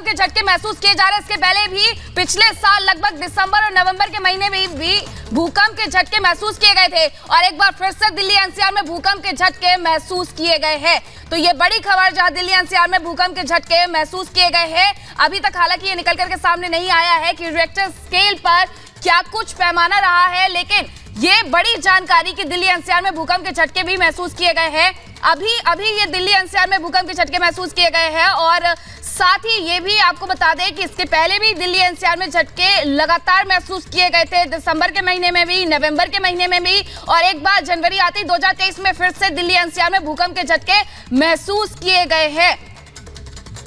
भूकंप के झटके महसूस किए जा रहे हैं। इसके पहले भी पिछले साल लगभग दिसंबर और नवंबर के महीने में भी भूकंप के झटके महसूस किए गए थे और एक बार फिर से दिल्ली एनसीआर में भूकंप के झटके महसूस किए गए हैं। तो ये बड़ी खबर जहां दिल्ली एनसीआर में भूकंप के झटके महसूस किए गए हैं। अभी तक हालांकि ये निकल करके सामने नहीं आया है कि रिक्टर स्केल पर क्या कुछ पैमाना रहा है, लेकिन ये बड़ी जानकारी कि दिल्ली एनसीआर में भूकंप के झटके भी महसूस किए गए हैं। अभी ये दिल्ली एनसीआर में भूकंप के झटके महसूस किए गए हैं और साथ ही ये भी आपको बता दें कि इसके पहले भी दिल्ली एनसीआर में झटके लगातार महसूस किए गए थे, दिसंबर के महीने में भी, नवंबर के महीने में भी, और एक बार जनवरी आती 2023 में फिर से दिल्ली एनसीआर में भूकंप के झटके महसूस किए गए हैं।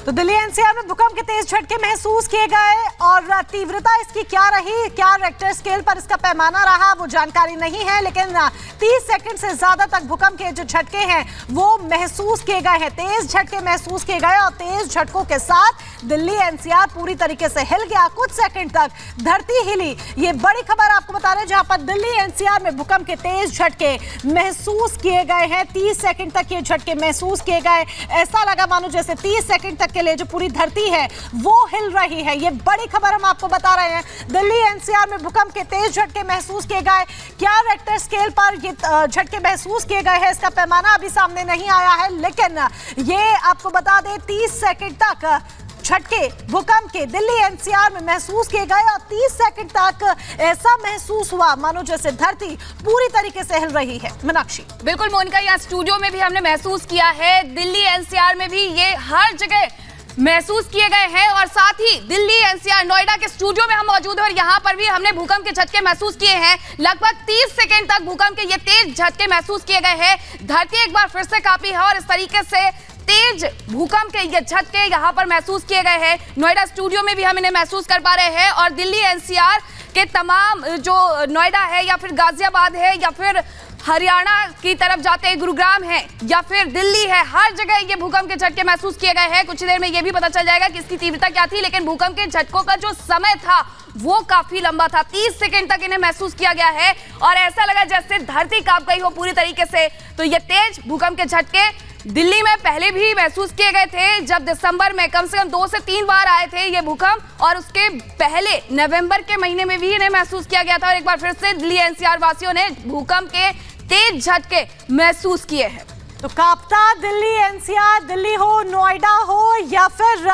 तो दिल्ली एनसीआर में भूकंप के तेज झटके महसूस किए गए और तीव्रता इसकी क्या रही, क्या रेक्टर स्केल पर इसका पैमाना रहा, वो जानकारी नहीं है, लेकिन 30 सेकंड से ज्यादा तक भूकंप के जो झटके हैं वो महसूस किए गए हैं, तेज झटके महसूस किए गए और तेज झटकों के साथ दिल्ली एनसीआर पूरी तरीके से हिल गया। कुछ सेकंड तक धरती हिली। ये बड़ी खबर आपको बता रहे हैं जहां पर दिल्ली एनसीआर में भूकंप के तेज झटके महसूस किए गए हैं। 30 सेकंड तक ये झटके महसूस किए गए। ऐसा लगा मानो जैसे 30 सेकंड तक के लिए जो पूरी धरती है वो हिल रही है। ये बड़ी खबर हम आपको बता रहे हैं। दिल्ली एनसीआर में भूकंप के तेज झटके महसूस किए गए। क्या रेक्टर स्केल पर ये झटके महसूस किए गए हैं, इसका पैमाना अभी सामने नहीं आया है, लेकिन ये आपको बता दें 30 सेकंड तक झटके भूकंप के दिल्ली एनसीआर में महसूस किए गए और 30 सेकंड तक ऐसा महसूस हुआ मानो जैसे धरती पूरी तरीके से हिल रही है। मीनाक्षी। बिल्कुल मोनिका, यहाँ स्टूडियो में भी हमने महसूस किया है, दिल्ली एनसीआर में भी ये हर जगह महसूस किए गए हैं और साथ ही दिल्ली एनसीआर नोएडा के स्टूडियो में हम मौजूद हैं और यहाँ पर भी हमने भूकंप के झटके महसूस किए हैं। लगभग 30 सेकंड तक भूकंप के ये तेज झटके महसूस किए गए हैं। धरती एक बार फिर से कांपी है और इस तरीके से तेज भूकंप के ये झटके यहाँ पर महसूस किए गए हैं। नोएडा स्टूडियो में भी हम इन्हें महसूस कर पा रहे हैं और दिल्ली एनसीआर के तमाम जो नोएडा है या फिर गाजियाबाद है या फिर हरियाणा की तरफ जाते गुरुग्राम है या फिर दिल्ली है, हर जगह ये भूकंप के झटके महसूस किए गए हैं। कुछ देर में ये भी पता चल जाएगा कि इसकी तीव्रता क्या थी, लेकिन भूकंप के झटकों का जो समय था वो काफी लंबा था। 30 सेकंड तक इन्हें महसूस किया गया है और ऐसा लगा जैसे धरती कांप गई हो पूरी तरीके से। तो ये तेज भूकंप के झटके दिल्ली में पहले भी महसूस किए गए थे, जब दिसंबर में कम से कम 2 से 3 बार आए थे ये भूकंप और उसके पहले नवंबर के महीने में भी इन्हें महसूस किया गया था और एक बार फिर से दिल्ली एनसीआर वासियों ने भूकंप के तेज झटके महसूस किए हैं। तो कांपता दिल्ली एनसीआर, दिल्ली हो, नोएडा हो या फिर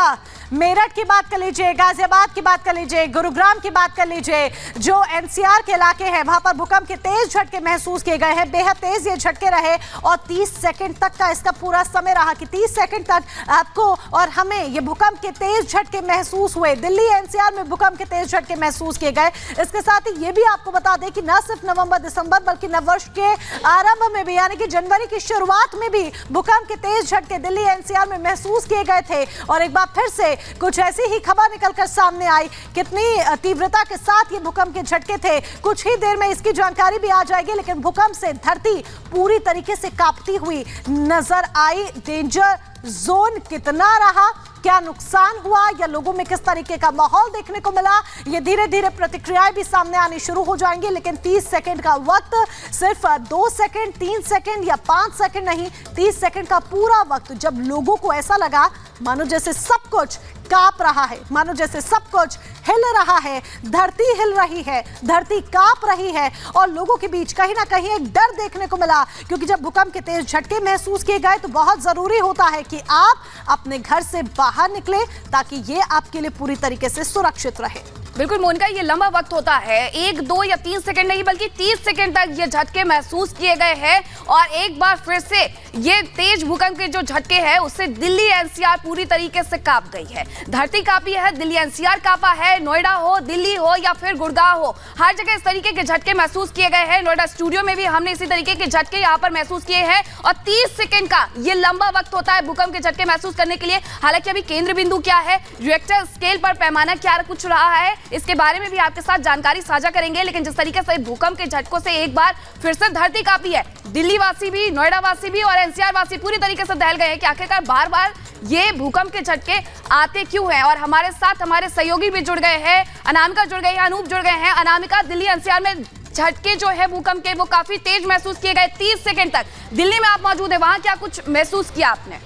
मेरठ की बात कर लीजिए, गाजियाबाद की बात कर लीजिए, गुरुग्राम की बात कर लीजिए, जो एनसीआर के इलाके हैं वहां पर भूकंप के तेज झटके महसूस किए गए हैं। बेहद तेज ये झटके रहे और 30 सेकंड तक का इसका पूरा समय रहा कि 30 सेकंड तक आपको और हमें ये भूकंप के तेज झटके महसूस हुए। दिल्ली एनसीआर में भूकंप के तेज झटके महसूस किए गए। इसके साथ ही ये भी आपको बता दें कि न सिर्फ नवंबर दिसंबर बल्कि नववर्ष के आरंभ में भी यानी कि जनवरी की शुरुआत में भी भूकंप के तेज झटके दिल्ली एनसीआर में महसूस किए गए थे और एक बार फिर से कुछ ऐसी ही खबर निकलकर सामने आई। कितनी तीव्रता के साथ ये भूकंप के झटके थे, कुछ ही देर में इसकी जानकारी भी आ जाएगी, लेकिन भूकंप से धरती पूरी तरीके से कांपती हुई नजर आई। डेंजर जोन कितना रहा, क्या नुकसान हुआ या लोगों में किस तरीके का माहौल देखने को मिला, ये धीरे धीरे प्रतिक्रियाएं भी सामने आनी शुरू हो जाएंगी। लेकिन 30 सेकंड का वक्त सिर्फ 2 सेकंड, 3 सेकंड या 5 सेकंड नहीं, 30 सेकंड का पूरा वक्त जब लोगों को ऐसा लगा मानो जैसे सब कुछ कांप रहा है, मानो जैसे सब कुछ हिल रहा है, धरती हिल रही है, धरती कांप रही है और लोगों के बीच कहीं ना कहीं एक डर देखने को मिला, क्योंकि जब भूकंप के तेज झटके महसूस किए गए तो बहुत जरूरी होता है कि आप अपने घर से बाहर निकले ताकि ये आपके लिए पूरी तरीके से सुरक्षित रहे। बिल्कुल मोनिका, ये लंबा वक्त होता है, 1, 2 या 3 सेकंड नहीं बल्कि 30 सेकंड तक ये झटके महसूस किए गए हैं और एक बार फिर से ये तेज भूकंप के जो झटके हैं उससे दिल्ली एनसीआर पूरी तरीके से कांप गई है। धरती कांपी है, दिल्ली एनसीआर कांपा है, नोएडा हो, दिल्ली हो या फिर गुड़गांव हो, हर जगह इस तरीके के झटके महसूस किए गए हैं। नोएडा स्टूडियो में भी हमने इसी तरीके के झटके यहाँ पर महसूस किए हैं और 30 सेकंड का ये लंबा वक्त होता है भूकंप के झटके महसूस करने के लिए। हालांकि अभी केंद्र बिंदु क्या है, रिएक्टर स्केल पर पैमाना क्या कुछ रहा है, इसके बारे में भी आपके साथ जानकारी साझा करेंगे। लेकिन जिस तरीके से भूकंप के झटकों से एक बार फिर से धरती कांपी है, दिल्ली वासी भी, नोएडा वासी भी और एनसीआर वासी पूरी तरीके से दहल गए हैं कि आखिरकार बार बार ये भूकंप के झटके आते क्यों हैं। और हमारे साथ हमारे सहयोगी भी जुड़ गए हैं, अनामिका जुड़ गई है, अनूप जुड़ गए हैं। अनामिका, दिल्ली एनसीआर में झटके जो है भूकंप के वो काफी तेज महसूस किए गए, 30 सेकंड तक। दिल्ली में आप मौजूद है, वहां क्या कुछ महसूस किया आपने?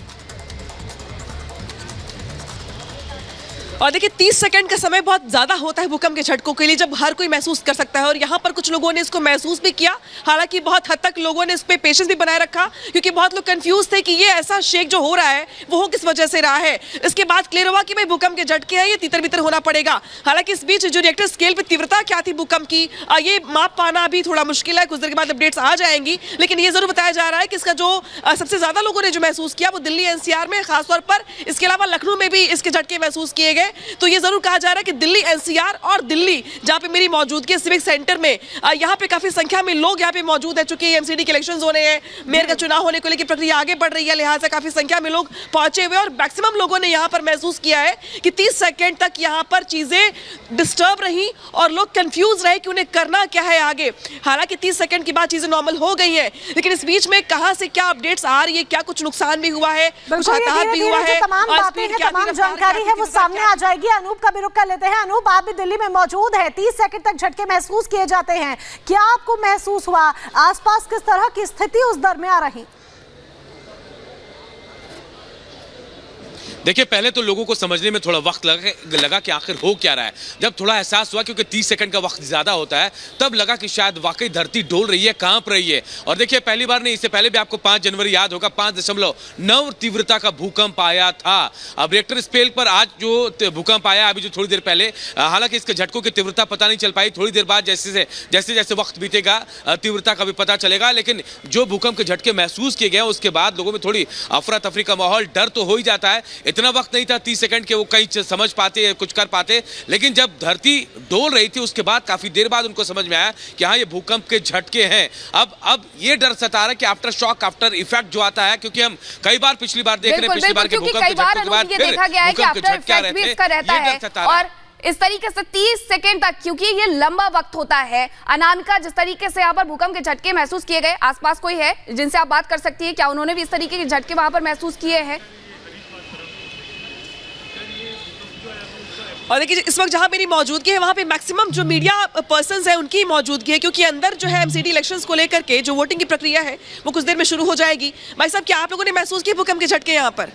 और देखिए 30 सेकंड का समय बहुत ज़्यादा होता है भूकंप के झटकों के लिए, जब हर कोई महसूस कर सकता है। और यहाँ पर कुछ लोगों ने इसको महसूस भी किया, हालांकि बहुत हद तक लोगों ने इस पर पेशेंस भी बनाए रखा, क्योंकि बहुत लोग कंफ्यूज थे कि ये ऐसा शेक जो हो रहा है वो किस वजह से रहा है। इसके बाद क्लियर हुआ कि भाई भूकंप के झटके हैं, ये तितर बितर होना पड़ेगा। हालांकि इस बीच जो रिएक्टर स्केल पर तीव्रता क्या थी भूकंप की, ये माप पाना अभी थोड़ा मुश्किल है। कुछ देर के बाद अपडेट्स आ जाएंगी, लेकिन ये जरूर बताया जा रहा है कि इसका जो सबसे ज्यादा लोगों ने जो महसूस किया वो दिल्ली एनसीआर में, खासतौर पर इसके अलावा लखनऊ में भी इसके झटके महसूस किए गए। तो ये जरूर कहा जा रहा है कि दिल्ली एनसीआर और दिल्ली, जहां पे मेरी मौजूदगी है सिविक सेंटर में, यहां पे काफी संख्या में लोग यहां पे मौजूद है। चूंकि एमसीडी के इलेक्शंस होने हैं, मेयर का चुनाव होने को लेकर प्रक्रिया आगे बढ़ रही है, लिहाजा काफी संख्या में लोग पहुंचे हुए और मैक्सिमम लोगों ने यहां पर महसूस किया है कि 30 सेकंड तक यहां पर चीजें डिस्टर्ब रही और लोग कंफ्यूज रहे कि उन्हें करना क्या है आगे। हालांकि 30 सेकंड के बाद चीजें नॉर्मल हो गई हैं, लेकिन इस बीच में कहां से क्या अपडेट्स आ रही है, क्या कुछ नुकसान भी हुआ है, कुछ हताहत भी हुआ है, तमाम बातें हैं, तमाम जानकारी है वो सामने आ जाएगी। अनूप का भी रुख कर लेते हैं। अनूप, आप भी दिल्ली में मौजूद है, 30 सेकंड तक झटके महसूस किए जाते हैं, क्या आपको महसूस हुआ? आसपास किस तरह की स्थिति उस दरमियान रही? देखिए, पहले तो लोगों को समझने में थोड़ा वक्त लगा कि आखिर हो क्या रहा है। जब थोड़ा एहसास हुआ, क्योंकि 30 सेकंड का वक्त ज़्यादा होता है, तब लगा कि शायद वाकई धरती डोल रही है, कांप रही है। और देखिए, पहली बार नहीं, इससे पहले भी आपको 5 जनवरी याद होगा, 5.9 तीव्रता का भूकंप आया था। अब रिएक्टर स्केल पर आज जो भूकंप आया अभी जो थोड़ी देर पहले, हालांकि इसके झटकों की तीव्रता पता नहीं चल पाई। थोड़ी देर बाद जैसे जैसे वक्त बीतेगा तीव्रता का भी पता चलेगा। लेकिन जो भूकंप के झटके महसूस किए गए, उसके बाद लोगों में थोड़ी अफरा तफरी का माहौल, डर तो हो ही जाता है। इतना वक्त नहीं था 30 सेकंड के वो कहीं समझ पाते या कुछ कर पाते, लेकिन जब धरती डोल रही थी उसके बाद काफी देर बाद उनको समझ में आया कि हाँ, ये भूकंप के झटके हैं। अब ये डर सता रहा है कि आफ्टर शॉक आफ्टर इफेक्ट जो आता है, क्योंकि हम कई बार पिछली बार देख रहे हैं, पिछली बार के भूकंप के झटके के बाद फिर भूकंप के झटके आ रहे थे। और इस तरीके से 30 सेकंड तक, क्योंकि ये लंबा वक्त होता है। अनामिका, जिस तरीके से यहाँ पर भूकंप के झटके महसूस किए गए, आसपास कोई है जिनसे आप बात कर सकती है, क्या उन्होंने भी इस तरीके के झटके वहां पर महसूस किए हैं? और देखिए, इस वक्त जहां मेरी मौजूदगी है वहां पे मैक्सिमम जो मीडिया पर्सन्स हैं उनकी मौजूदगी है, क्योंकि अंदर जो है एमसीडी इलेक्शंस को लेकर के जो वोटिंग की प्रक्रिया है वो कुछ देर में शुरू हो जाएगी। भाई साहब, क्या आप लोगों ने महसूस किए भूकंप के झटके यहाँ पर?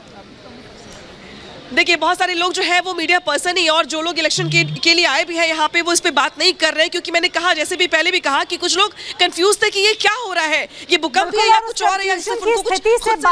देखिए, बहुत सारे लोग जो है वो मीडिया पर्सन ही, और जो लोग इलेक्शन के लिए आए भी हैं यहाँ पे, वो इस पे बात नहीं कर रहे हैं, क्योंकि मैंने कहा, जैसे भी पहले भी कहा, कि कुछ लोग कंफ्यूज थे कि ये क्या हो रहा है, ये भूकंप है या कुछ और है, या सिर्फ उनको कुछ खुद से